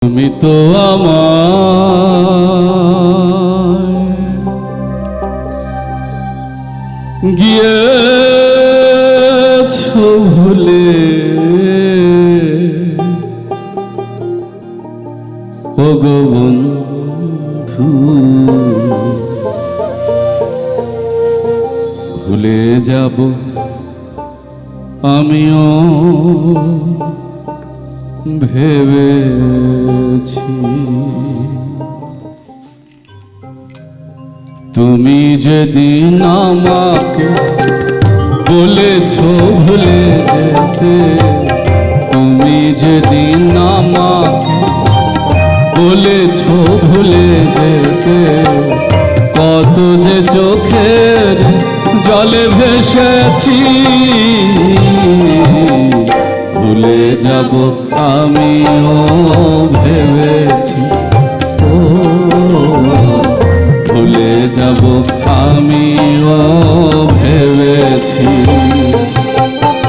তুমি তো আমায় গিয়েছো ভুলে, ও গো বন্ধু ভুলে যাব আমিও ভেবেছি। তুমি যেদিন আমাকে বলেছো ভুলে যেতে, তুমি যেদিন আমাকে বলেছো ভুলে যেতে, কত যে চোখের জলে ভেসেছি। ভুলে যাব আমিও ভেবেছি, ও ভুলে যাব